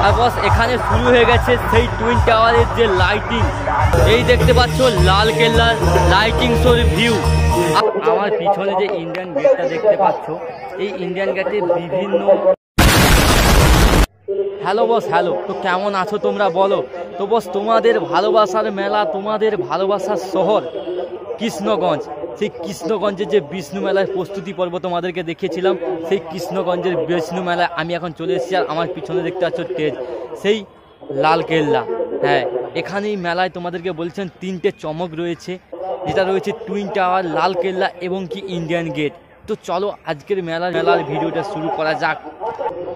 আর বস এখানে শুরু হয়ে গেছে সেই টুইন টাওয়ারের যে লাইটিং, এই দেখতে পাচ্ছ লাল কেল্লার লাইটিং শোর ভিউ। আমার পিছনে যে ইন্ডিয়ান গেটটা দেখতে পাচ্ছ, এই ইন্ডিয়ান গেটে বিভিন্ন। Hello boss, hello. তো কেমন আছো তোমরা বলো? তো বস তোমাদের ভালোবাসার মেলা, তোমাদের ভালোবাসার শহর কৃষ্ণগঞ্জ, সেই কৃষ্ণগঞ্জের যে বিষ্ণু মেলার প্রস্তুতি পর্ব তোমাদেরকে দেখিয়েছিলাম, সেই কৃষ্ণগঞ্জের বিষ্ণু মেলায় আমি এখন চলে এসেছি। আর আমার পিছনে দেখতে পাচ্ছ স্টেজ, সেই লাল কেল্লা। হ্যাঁ, এখানেই মেলায় তোমাদেরকে বলছেন তিনটে চমক রয়েছে, যেটা রয়েছে টুইন টাওয়ার, লাল কেল্লা এবং কি ইন্ডিয়ান গেট। তো চলো আজকের মেলার ভিডিওটা শুরু করা যাক।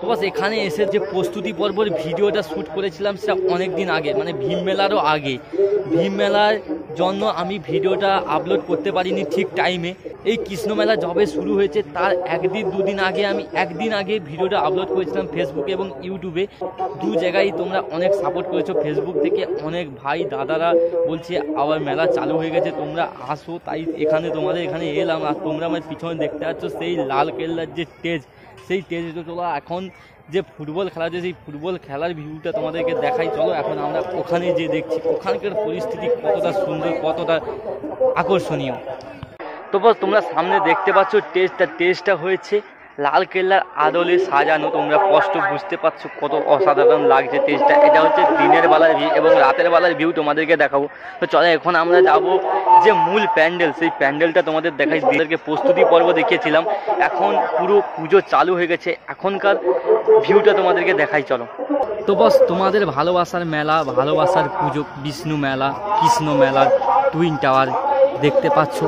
তো বস এখানে এসে যে প্রস্তুতি পর্বের ভিডিওটা শ্যুট করেছিলাম সেটা অনেক দিন আগে, মানে ভীম মেলারও আগে। ভীম মেলার জন্য আমি ভিডিওটা আপলোড করতে পারিনি ঠিক টাইমে। এই কৃষ্ণ মেলা যবে শুরু হয়েছে তার দুদিন আগে আমি একদিন আগে ভিডিওটা আপলোড করেছিলাম ফেসবুকে এবং ইউটিউবে। দু জায়গায় তোমরা অনেক সাপোর্ট করেছো। ফেসবুক থেকে অনেক ভাই দাদারা বলছে আবার মেলা চালু হয়ে গেছে, তোমরা আসো। তাই তোমাদের এখানে এলাম। আর তোমরা আমার পিছনে দেখতে পাচ্ছ সেই লাল কেল্লার যে স্টেজ, সেই স্টেজে চলো এখন যে ফুটবল খেলা হচ্ছে, সেই ফুটবল খেলার ভিউটা তোমাদেরকে দেখাই। চলো এখন আমরা ওখানে যে দেখছি ওখানকার পরিস্থিতি কতটা সুন্দর, কতটা আকর্ষণীয়। তো বস তোমরা সামনে দেখতে পাচ্ছ স্টেজটা হয়েছে লাল কেল্লার আদলে সাজানো। তোমরা স্পষ্ট বুঝতে পারছো কত অসাধারণ লাগছে স্টেজটা। এটা হচ্ছে দিনের বেলার ভিউ এবং রাতের বেলার ভিউ তোমাদেরকে দেখাবো। তো চলো এখন আমরা যাব যে মূল প্যান্ডেল, সেই প্যান্ডেলটা তোমাদের দেখাই। দিনেরকে প্রস্তুতি পর্ব দেখিয়েছিলাম, এখন পুরো পুজো চালু হয়ে গেছে, এখনকার ভিউটা তোমাদেরকে দেখাই চলো। তো বস তোমাদের ভালোবাসার মেলা, ভালোবাসার পুজো বিষ্ণু মেলা, কৃষ্ণ মেলার টুইন টাওয়ার দেখতে পাচ্ছ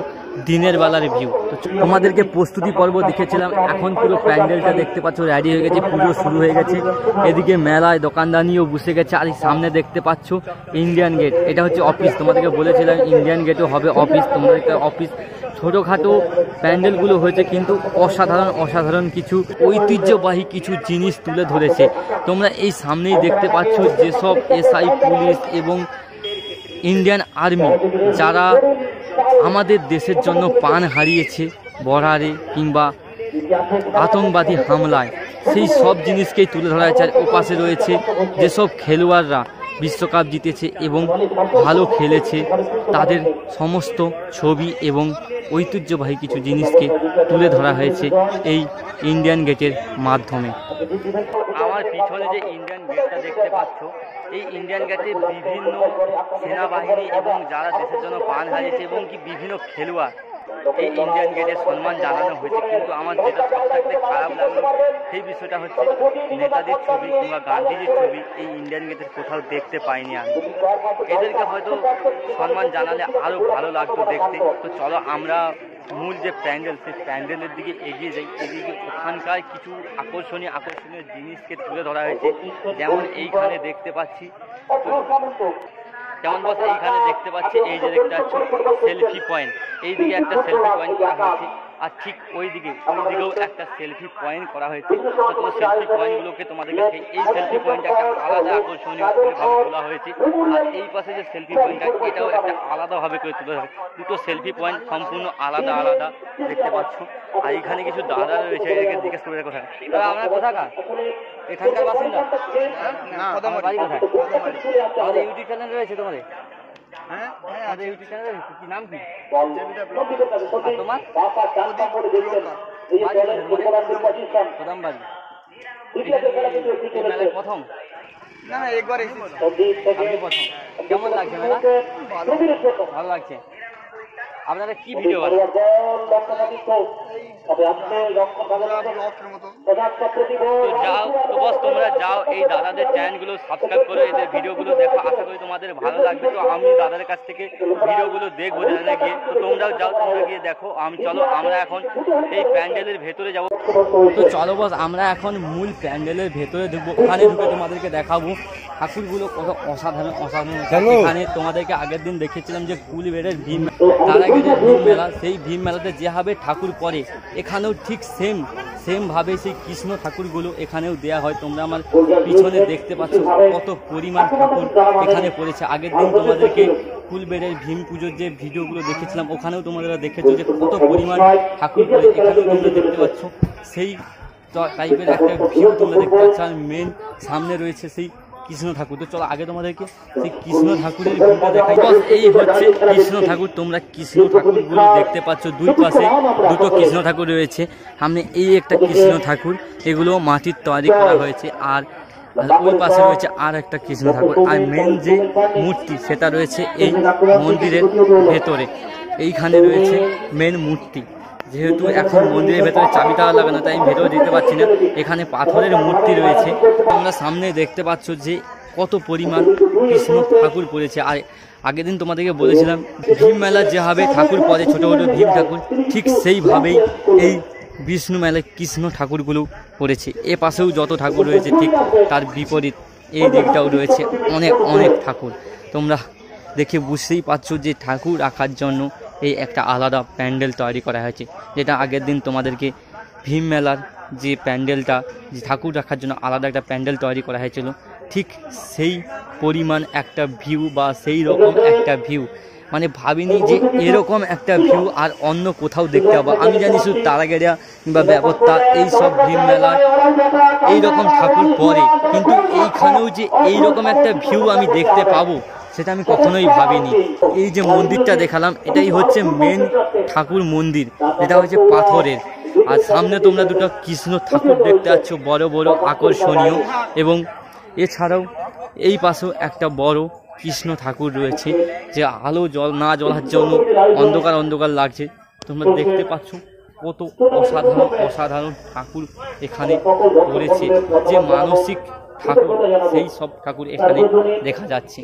দিনের বেলার ভিউ। তো তোমাদেরকে প্রস্তুতি পর্ব দেখেছিলাম, এখন পুরো প্যান্ডেলটা দেখতে পাচ্ছ রেডি হয়ে গেছে, পুজো শুরু হয়ে গেছে। এদিকে মেলায় দোকানদানিও বসে গেছে। আর সামনে দেখতে পাচ্ছ ইন্ডিয়ান গেট, এটা হচ্ছে অফিস। তোমাদেরকে বলেছিলাম ইন্ডিয়ান গেটও হবে অফিস। তোমাদেরকে অফিস ছোটোখাটো প্যান্ডেলগুলো হয়েছে, কিন্তু অসাধারণ কিছু ঐতিহ্যবাহী কিছু জিনিস তুলে ধরেছে। তোমরা এই সামনেই দেখতে পাচ্ছ যেসব এসআই, পুলিশ এবং ইন্ডিয়ান আর্মি যারা আমাদের দেশের জন্য প্রাণ হারিয়েছে বর্ডারে কিংবা আতঙ্কবাদী হামলায়, সেই সব জিনিসকেই তুলে ধরা হয়েছে। আর ওপাশে রয়েছে যেসব খেলোয়াড়রা বিশ্বকাপ জিতেছে এবং ভালো খেলেছে, তাদের সমস্ত ছবি এবং ঐতিহ্যবাহী কিছু জিনিসকে তুলে ধরা হয়েছে এই ইন্ডিয়ান গেটের মাধ্যমে। আমার পিছনে যে ইন্ডিয়ান গেটটা দেখতে পাচ্ছ, এই ইন্ডিয়ান গেটে বিভিন্ন সেনাবাহিনী এবং যারা দেশের জন্য প্রাণ হারিয়েছে এবং কি বিভিন্ন খেলোয়াড় এই ইন্ডিয়ান গেটে সম্মান জানানো হয়েছে। কিন্তু আমার যেটা সবথেকে খারাপ লাগলো সেই বিষয়টা হচ্ছে নেতাজির ছবি কিংবা গান্ধীজির ছবি এই ইন্ডিয়ান গেটের কোথাও দেখতে পাইনি আমি। এদেরকে হয়তো সম্মান জানালে আরও ভালো লাগতো দেখতে। তো চলো আমরা মূল যে প্যান্ডেল, সেই প্যান্ডেলের দিকে এগিয়ে যাই। এদিকে ওখানকার কিছু আকর্ষণীয় জিনিসকে তুলে ধরা হয়েছে। যেমন এইখানে দেখতে পাচ্ছি, যেমন বস এইখানে দেখতে পাচ্ছি, এই যে দেখতে পাচ্ছ সেলফি পয়েন্ট, এইদিকে একটা সেলফি পয়েন্ট করা হয়েছে। আর ঠিক ওইদিকেও একটা সেলফি পয়েন্ট করা হয়েছে। তো সেলফি পয়েন্টগুলোকে তোমাদেরকে এই সেলফি পয়েন্টটা একটা আলাদা আকর্ষণীয়ভাবে তোলা হয়েছে। আর এই পাশে যে সেলফি পয়েন্টটা, এটাও একটা আলাদাভাবে করে তোলা হয়েছে। দুটো সেলফি পয়েন্ট সম্পূর্ণ আলাদা দেখতে পাচ্ছ। আর এখানে কিছু দাদা রয়েছে, এদেরকে জিজ্ঞেস করে কোথায় দাদা, আপনার কোথাকার? এখানকার বাসিন্দা? বাড়ি কোথায়? আমাদের ইউটিউব চ্যানেল রয়েছে তোমাদের? হ্যাঁ, আমাদের ইউটিউব চ্যানেল কি নাম কি? তোমার প্রথম বাড়ি মেলায় প্রথম? না একবার প্রথম। কেমন লাগছে মেলা? ভালো লাগছে। আপনারা কি ভিডিও বানান? তোমরা যাও এই দাদাদের চ্যানেলগুলো সাবস্ক্রাইব করো, এদের ভিডিওগুলো দেখো, আশা করি তোমাদের ভালো লাগবে। তো আমি দাদাদের কাছ থেকে ভিডিওগুলো দেখবো জানা গিয়ে, তো তোমরাও যাও, তোমরা গিয়ে দেখো। চলো আমরা এখন এই প্যান্ডেলের ভেতরে যাবো। তো চলো বস আমরা এখন মূল প্যান্ডেলের ভেতরে ঢুকবো। ওখানে ঢুকে তোমাদেরকে দেখাবো ঠাকুরগুলো কত অসাধারণ। এখানে তোমাদেরকে আগের দিন দেখেছিলাম যে কুলবেড়ের ভীম, তার আগে যে ভীম মেলা, সেই ভীম মেলাতে যেভাবে ঠাকুর পড়ে এখানেও ঠিক সেমভাবে সেই কৃষ্ণ ঠাকুরগুলো এখানেও দেয়া হয়। তোমরা আমার পিছনে দেখতে পাচ্ছ কত পরিমাণ ঠাকুর এখানে পড়েছে। আগের দিন তোমাদেরকে কুলবেড়ের ভীম পুজোর যে ভিডিওগুলো দেখেছিলাম, ওখানেও তোমরা দেখেছো যে কত পরিমাণ ঠাকুর পড়ে। এখানেও তোমরা দেখতে পাচ্ছ সেই টাইপের একটা ভিউ তোমরা দেখতে পাচ্ছ। আর মেন সামনে রয়েছে সেই কৃষ্ণ ঠাকুর। তো চলো আগে তোমাদেরকে সেই কৃষ্ণ ঠাকুরের ভিউটা দেখাই। এই হচ্ছে কৃষ্ণ ঠাকুর। তোমরা কৃষ্ণ ঠাকুরগুলো দেখতে পাচ্ছ, দুই পাশে দুটো কৃষ্ণ ঠাকুর রয়েছে। সামনে এই একটা কৃষ্ণ ঠাকুর, এগুলো মাটির তৈরি করা হয়েছে। আর ওই পাশে রয়েছে আর একটা কৃষ্ণ ঠাকুর। আর মেন যে মূর্তি সেটা রয়েছে এই মন্দিরের ভেতরে। এইখানে রয়েছে মেন মূর্তি। যেহেতু এখন মন্দিরের ভেতরে চাবি তালা লাগানো, তাই আমি ভেতরে দিতে পারছি না। এখানে পাথরের মূর্তি রয়েছে। তোমরা সামনে দেখতে পাচ্ছ যে কত পরিমাণ কৃষ্ণ ঠাকুর পড়েছে। আর আগের দিন তোমাদেরকে বলেছিলাম ভীম মেলার যেভাবে ঠাকুর পড়ে ছোটো ছোটো ভীম ঠাকুর, ঠিক সেইভাবেই এই বিষ্ণু মেলায় কৃষ্ণ ঠাকুরগুলো পড়েছে। এ পাশেও যত ঠাকুর রয়েছে ঠিক তার বিপরীত এই দিকটাও রয়েছে অনেক অনেক ঠাকুর। তোমরা দেখে বুঝতেই পারছো যে ঠাকুর রাখার জন্য এই একটা আলাদা প্যান্ডেল তৈরি করা হয়েছে, যেটা আগের দিন তোমাদেরকে ভীম মেলার যে প্যান্ডেলটা, যে ঠাকুর রাখার জন্য আলাদা একটা প্যান্ডেল তৈরি করা হয়েছিল, ঠিক সেই পরিমাণ একটা ভিউ বা সেই রকম একটা ভিউ মানে ভাবিনি যে এরকম একটা ভিউ আর অন্য কোথাও দেখতে পাবো। আমি জানি শুধু তারাগেরা কিংবা ব্যবস্থা এইসব ভীম মেলা এইরকম ঠাকুর পরে, কিন্তু এইখানেও যে এইরকম একটা ভিউ আমি দেখতে পাবো সেটা আমি কখনোই ভাবিনি। এই যে মন্দিরটা দেখালাম এটাই হচ্ছে মেন ঠাকুর মন্দির, যেটা হচ্ছে পাথরের। আর সামনে তোমরা দুটো কৃষ্ণ ঠাকুর দেখতে পাচ্ছ, বড় বড় আকর্ষণীয়। এবং এছাড়াও এই পাশেও একটা বড় কৃষ্ণ ঠাকুর রয়েছে, যে আলো না জ্বলার জন্য অন্ধকার অন্ধকার লাগছে। তোমরা দেখতে পাচ্ছ কত অসাধারণ অসাধারণ ঠাকুর এখানে রয়েছে, যে মানসিক ঠাকুর সেই সব ঠাকুর এখানে দেখা যাচ্ছে।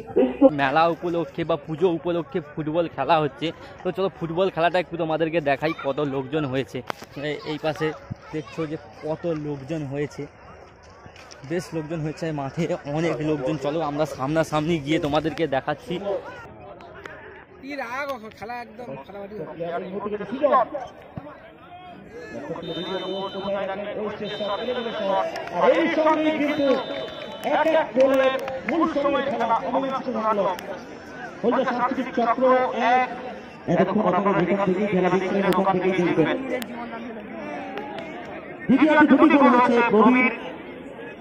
মেলা উপলক্ষে বা পুজো উপলক্ষে ফুটবল খেলা হচ্ছে। তো চলো ফুটবল খেলাটা একটু তোমাদেরকে দেখাই কত লোকজন হয়েছে। এই পাশে দেখছো যে কত লোকজন হয়েছে, বেশ লোকজন হয়েছে মাঠে, অনেক লোকজন। চলো আমরা সামনাসামনি গিয়ে তোমাদেরকে দেখাচ্ছি।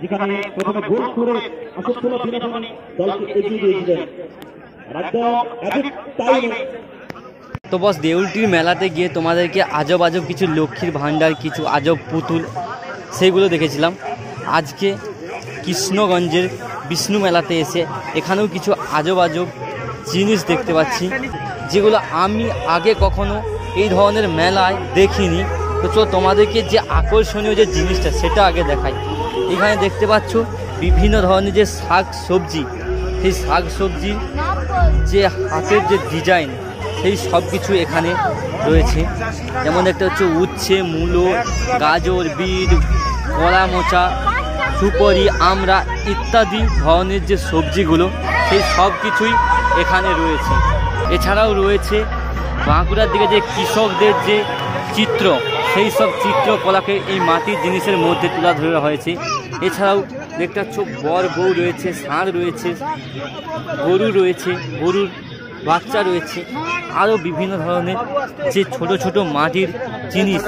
যেখানে প্রথমে গোল করে আশোকতলা বিনোদন দলকে এগিয়ে দিয়েছিলেন তো বস দেউলটির মেলাতে গিয়ে তোমাদেরকে আজব আজব কিছু লক্ষ্মীর ভাণ্ডার, কিছু আজব পুতুল সেইগুলো দেখেছিলাম। আজকে কৃষ্ণগঞ্জের বিষ্ণু মেলাতে এসে এখানেও কিছু আজব আজব জিনিস দেখতে পাচ্ছি, যেগুলো আমি আগে কখনো এই ধরনের মেলায় দেখিনি। তো চলো তোমাদেরকে যে আকর্ষণীয় যে জিনিসটা সেটা আগে দেখাই। এখানে দেখতে পাচ্ছ বিভিন্ন ধরনের যে শাক সবজি, সেই শাক সবজির যে হাতের যে ডিজাইন সেই সব কিছু এখানে রয়েছে। যেমন একটা হচ্ছে উচ্ছে, মূলো, গাজর, বিট, কলা মোচা, সুপারি, আমড়া ইত্যাদি ধরনের যে সবজিগুলো সেই সব কিছুই এখানে রয়েছে। এছাড়াও রয়েছে বাঁকুড়ার দিকে যে কৃষকদের যে চিত্র, সেই সব চিত্রকলাকে এই মাটির জিনিসের মধ্যে তুলে ধরা হয়েছে। এছাড়াও দেখতে পাচ্ছ বর বউ রয়েছে, ষাঁড় রয়েছে, গরু রয়েছে, গরুর বাচ্চা রয়েছে, আরও বিভিন্ন ধরনের যে ছোট ছোট মাটির জিনিস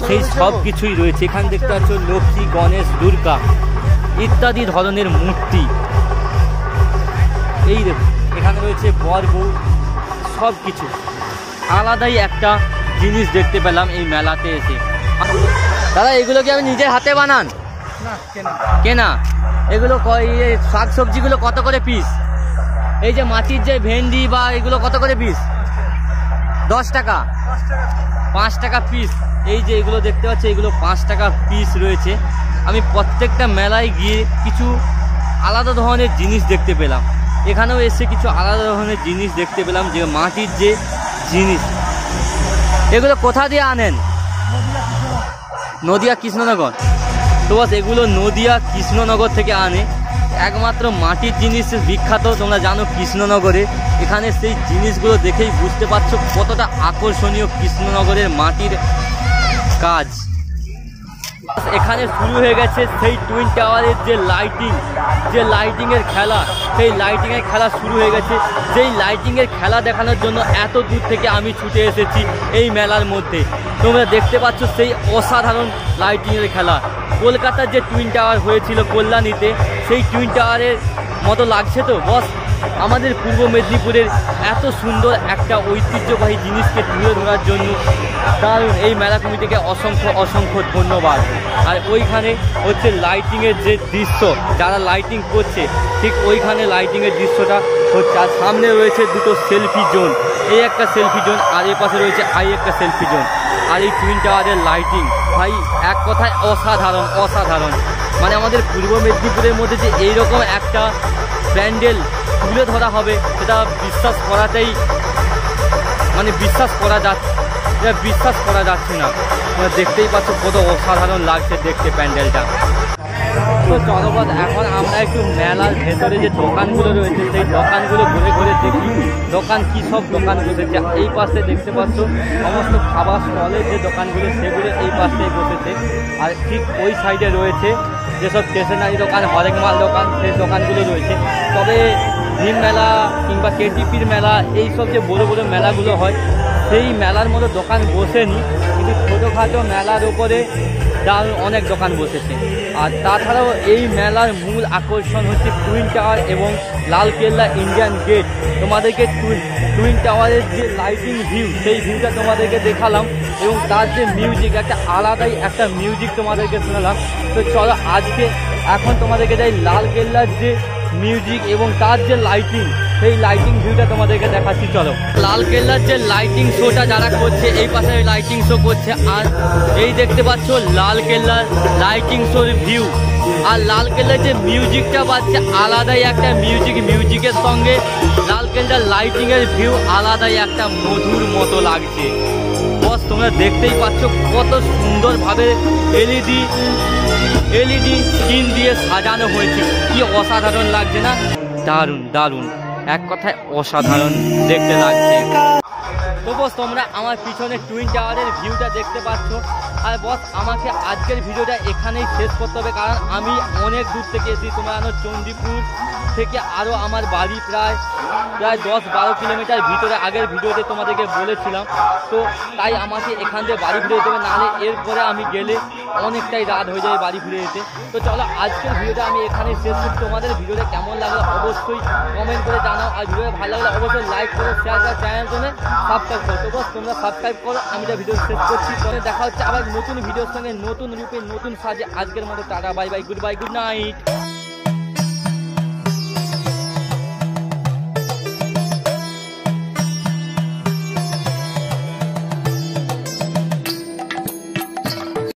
সেই সব কিছুই রয়েছে। এখানে দেখতে পাচ্ছ লক্ষ্মী, গণেশ, দুর্গা ইত্যাদি ধরনের মূর্তি। এই এখানে রয়েছে বর বউ, সব কিছু আলাদাই একটা জিনিস দেখতে পেলাম এই মেলাতে এসে। দাদা এগুলো কি আমি নিজের হাতে বানান? কেনা? এগুলো শাক সবজিগুলো কত করে পিস? এই যে মাটির যে ভেন্ডি বা এগুলো কত করে পিস? 10 টাকা, 5 টাকা পিস। এই যে এগুলো দেখতে পাচ্ছি এগুলো 5 টাকা পিস রয়েছে। আমি প্রত্যেকটা মেলায় গিয়ে কিছু আলাদা ধরনের জিনিস দেখতে পেলাম। এখানেও এসে কিছু আলাদা ধরনের জিনিস দেখতে পেলাম, যে মাটির যে জিনিস। এগুলো কোথা দিয়ে আনেন? নদিয়া কৃষ্ণনগর। তো বাস এগুলো নদিয়া কৃষ্ণনগর থেকে আনে। একমাত্র মাটির জিনিস বিখ্যাত, তোমরা জানো কৃষ্ণনগরে। এখানে সেই জিনিসগুলো দেখেই বুঝতে পারছো কতটা আকর্ষণীয় কৃষ্ণনগরের মাটির কাজ। এখানে শুরু হয়ে গেছে সেই টুইন টাওয়ারের যে লাইটিংয়ের খেলা, সেই লাইটিংয়ের খেলা শুরু হয়ে গেছে। যেই লাইটিংয়ের খেলা দেখানোর জন্য এত দূর থেকে আমি ছুটে এসেছি এই মেলার মধ্যে। তোমরা দেখতে পাচ্ছ সেই অসাধারণ লাইটিংয়ের খেলা। কলকাতার যে টুইন টাওয়ার হয়েছিল কল্যাণীতে, সেই টুইন টাওয়ারের মতো লাগছে তো বস। আমাদের পূর্ব মেদিনীপুরের এত সুন্দর একটা ঐতিহ্যবাহী জিনিসকে তুলে ধরার জন্য দারুণ এই মেলা কমিটিকে অসংখ্য অসংখ্য ধন্যবাদ। আর ওইখানে হচ্ছে লাইটিংয়ের যে দৃশ্য, যারা লাইটিং করছে ঠিক ওইখানে লাইটিংয়ের দৃশ্যটা হচ্ছে। আর সামনে রয়েছে দুটো সেলফি জোন, এই একটা সেলফি জোন আর এ পাশে রয়েছে একটা সেলফি জোন। আর এই টুইন টাওয়ারের লাইটিং ভাই এক কথায় অসাধারণ অসাধারণ। মানে আমাদের পূর্ব মেদিনীপুরের মধ্যে যে এইরকম একটা প্যান্ডেল তুলে ধরা হবে সেটা বিশ্বাস করাতেই মানে বিশ্বাস করা যাচ্ছে না। তোমরা দেখতেই পাচ্ছ কত অসাধারণ লাগছে দেখতে প্যান্ডেলটা। তো চলবাদ এখন আমরা একটু মেলার ভেতরে যে দোকানগুলো রয়েছে সেই দোকানগুলো ঘুরে ঘুরে দেখি দোকান কী সব দোকান বসেছে। এই পাশে দেখতে পাচ্ছ সমস্ত খাবার স্টলের যে দোকানগুলো সেগুলো এই পাশটাই বসেছে। আর ঠিক ওই সাইডে রয়েছে যেসব স্টেশনারি দোকান, হরেক মাল দোকান, সেই দোকানগুলো রয়েছে। তবে ভীম মেলা কিংবা কেটিপির মেলা এইসব যে বড় বড় মেলাগুলো হয় সেই মেলার মতো দোকান বসেনি, কিন্তু ছোটোখাটো মেলার ওপরে দারুণ অনেক দোকান বসেছে। আর তাছাড়াও এই মেলার মূল আকর্ষণ হচ্ছে টুইন টাওয়ার এবং লালকেল্লা ইন্ডিয়ান গেট। তোমাদেরকে টুইন টাওয়ারের যে লাইটিং ভিউ সেই ভিউটা তোমাদেরকে দেখালাম এবং তার যে মিউজিক একটা আলাদাই একটা মিউজিক তোমাদেরকে শোনালাম। তো চলো আজকে এখন তোমাদেরকে যাই লালকেল্লার যে মিউজিক এবং তার যে লাইটিং সেই লাইটিং ভিউটা তোমাদেরকে দেখাচ্ছি। চলো লালকেল্লার যে লাইটিং শোটা যারা করছে এই পাশে লাইটিং শো করছে। আর এই দেখতে পাচ্ছ লালকেল্লার লাইটিং শোর ভিউ। আর লালকেল্লার যে মিউজিকটা বাজছে আলাদাই একটা মিউজিকের সঙ্গে লালকেল্লার লাইটিংয়ের ভিউ আলাদাই একটা মধুর মতো লাগছে বস। তোমরা দেখতেই পাচ্ছ কত সুন্দরভাবে এলইডি স্ক্রিন দিয়ে সাজানো হয়েছে, কি অসাধারণ লাগছে না? দারুণ দারুণ, এক কথায় অসাধারণ দেখতে লাগছে। তো বস তোমরা আমার পিছনে টুইন টাওয়ারের ভিউটা দেখতে পাচ্ছ। আর বস আমাকে আজকের ভিডিওটা এখানেই শেষ করতে হবে, কারণ আমি অনেক দূর থেকে এসেছি। তোমরা জানো চণ্ডীপুর থেকে আরও আমার বাড়ি প্রায় 10-12 কিলোমিটার ভিতরে, আগের ভিডিওতে তোমাদেরকে বলেছিলাম। তো তাই আমাকে এখান থেকে বাড়ি ফিরে যেতে হবে, নাহলে এরপরে আমি গেলে অনেকটাই রাত হয়ে যাবে বাড়ি ফিরে যেতে। তো চলো আজকের ভিডিওটা আমি এখানেই শেষ করছি। তোমাদের ভিডিওটা কেমন লাগলো অবশ্যই কমেন্ট করে জানাও। আর ভিডিওটা ভালো লাগলে অবশ্যই লাইক করো, শেয়ার করো, চ্যানেল জন্য সাবস্ক্রাইব করো। তো বস তোমরা সাবস্ক্রাইব করো, আমি যা ভিডিও শেষ করছি। পরে দেখা হচ্ছে আবার নতুন ভিডিওর সঙ্গে নতুন রূপে নতুন সাজে। আজকের মতো tata, bye bye, good night.